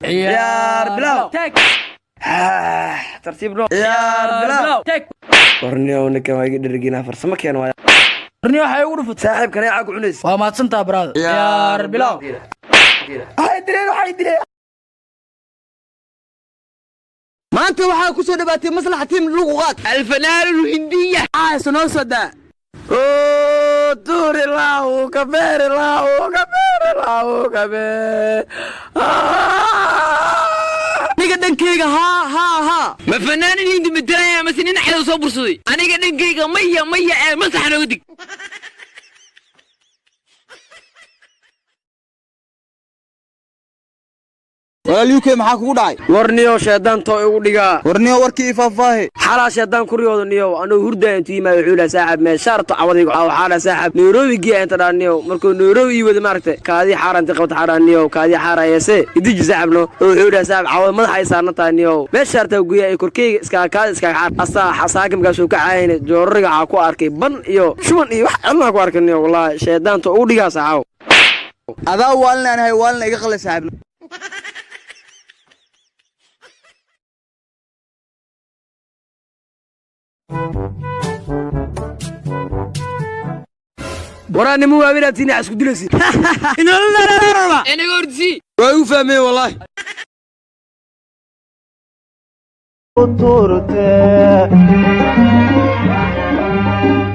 عيار بلاو تك ترتيب نو عيار بلاو تك ورنيو نكا ما يقدر يجينا فرصة كان وايا ورنيو حيقولوا صاحب كان يعاق عنيس وما تصنتها براد عيار بلاو حيدري ما انت waxaa ku soo dhawaatay maslaxa team luqad alfanaan الهندية سنو صدا دور الله كبير aniga dhankeyga ha ma fanaanin hindi madraya masinin xal soo bursaday aniga dhankeyga maya ee masaxna wadig walaalkii maxaa kugu dhacay warniyo sheedan too igu dhiga warniyo warkii faafaahe xala sheedan ku riyoodo niyo anoo hurda intii ma wuxuu saaxib me sharto awadiga xala saaxib Nairobi gii inta dhaaniyo markuu Nairobi wada maartay kaadi xaaranta qabta xaraaniyo kaadi xaarayse idii saaxibno wuxuu saaxib awad madax ay saarnaa niyo me sharta guya ay korkeyga iska xaar asa xasaakimka soo ka caayeen jooriga ku arkay ban iyo shuban iyo wax alla ku arkay wallahi sheedan too u dhiga saaxaw adaa waalna iga qalay saaxibno وراني مو أبيناتيني عسكو دلسي أنا قردسي وايو فهمي والله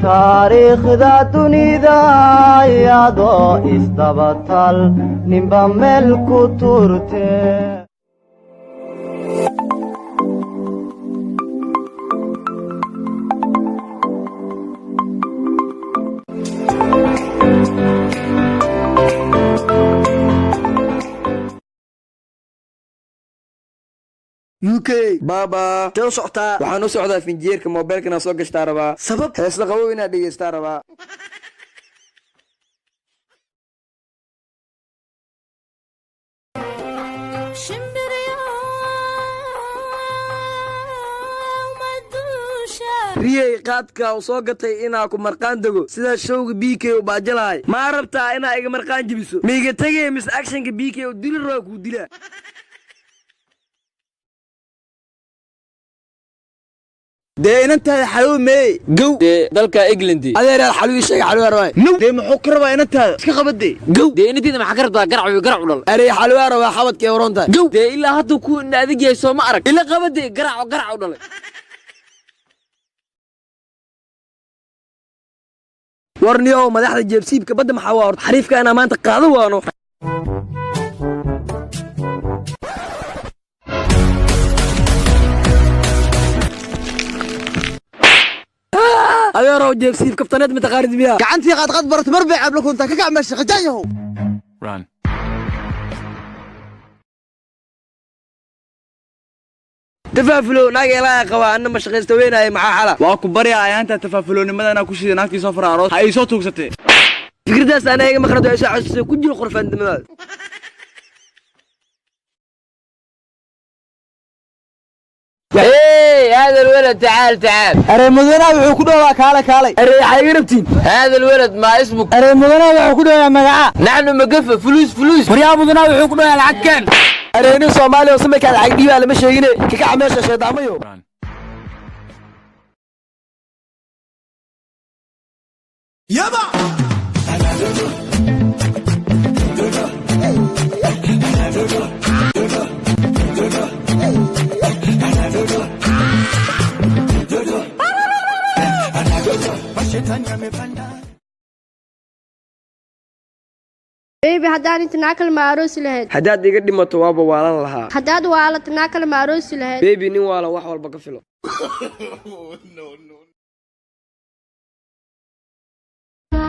تاريخ ذا دنيا يادو استبطل نمبا ملكو تورتي UK بابا جو سoctaa waxaan u socdaa finjeerka mobilkana soo gashtaa rabaa sabab heesla qabow inaad dhageystaa rabaa riyay qaadka oo soo gatay inaa ku marqaan dago sida showga BK oo baajalaay ma rabtaa inaa iga marqaan jibiso miiga tagay mis actionka BK oo dili roo ku dila ده انت حلومي جو ده دلكا اجلندي هذا حلوي شيء حلوي رواي نو ده محو كربا انت اسك قبدي جو ده انت ما خكرتا قرع ولل اري حلوي روا خبدك ورونتا جو ده الا هدو كو ادغي سو ما ارك الا قبدي قرع ولل ورنيو مدحدا جيبسيبka bada maxaa waa xariifka ana maanta qaado waano أيارو جيبسيب كابتنات متقارد بيها كعنتي قد برت مربع قبل كنت كقع ماشي خجايه ران تفافلو ناقي لا قوا أنا مش غيستوينا مع حلا واكو بريا أنت تفافلو نمدا أنا كوشي ناكتي صفر عروس هاي صوت وقصتي فكرة داس أنا هيك مخرج عيسى عسى كل جيل خرفان دمال ايه هذا الولد تعال اري مدنا وحو كدوا كالي اري حيربتين هذا الولد ما اسمك اري مدنا وحو كدوا مغعا نحن مقفه فلوس وريا مدنا وحو كدوا العكان اري ني سومالي وسمك العق ديبا لما شيغين ككع ميشا شيداميو يابا بيبي هدان انت ناكل مع عروس لهد هداد iga dhimato waaba waalan lahaa هداد waalat naakal مع عروس لهد بيبي nin waala wax walba ka filo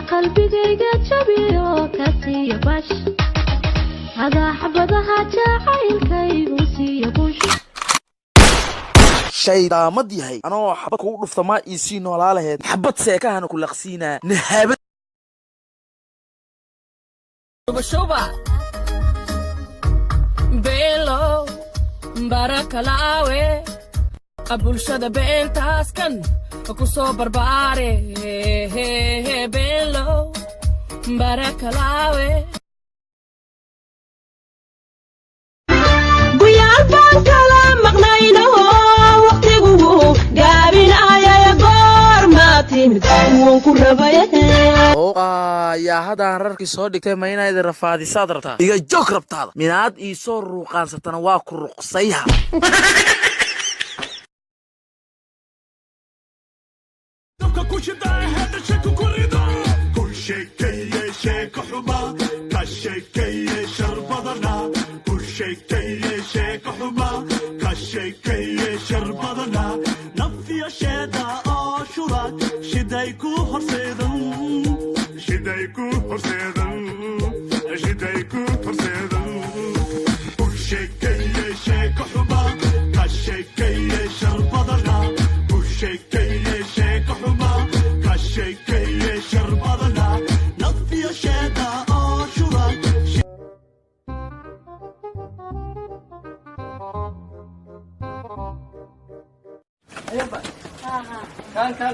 qalbigayga jabiyo kasiyo bash hada xabadaha jacaylkaygu siyo bush shaydaamad yahay anoo xabad kugu dhufta ma ii sii noolaa lahayd xabad seekahana ku laqsiinaa nahaabad Shoba Belo Barakalawe Abulshada Bentaskan Kuso Barbare Belo Barakalawe baan kala maqnayno waqtigu gaabin ayay goorma timid waan ku rabaya yaa hadaan rarkii soo dhigtay ma inaad rafaadisaad rabtaa iga joog rabtaada minaad ii soo ruuqaansatana waa ku ruqsayha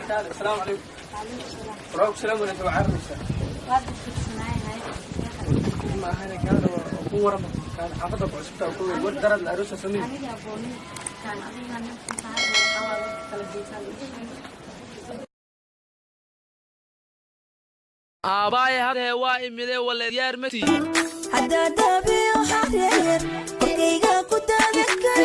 كان السلام عليكم. وعليكم السلام ورحمة الله وبركاته. ما هذا كان هو ربط كان حافظك وعشتها وكل ودرد العروسة سمين. آباي هذا واي ملي ولا ديار متي. هذا دبي وحرير وكيجا كنت أذكر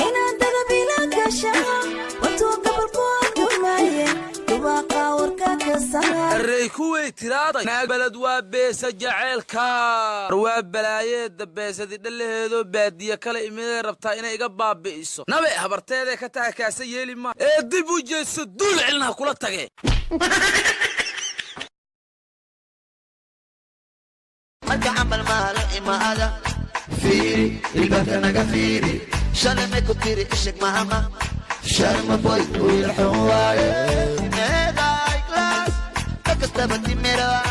إن أنت دبي لك شهر وتوقف القوة معي تبقى وركك السهر. الريكوي تراضي ناق بلد وابيس جعل كار واب بلايد دبيس دي اللي هذو بادية كلا إمي ربطا إنا يقبا بيسو نبي هبرتي ذي كتا كاسي يلي ما دي بوجيس دول علنا كلا تغي. عمل ماله إمالة فيري البكنا كفيري شلم كتيري إشك مهما شرم بوي ويرحم واي هذا كلاس تكستبتي ميرا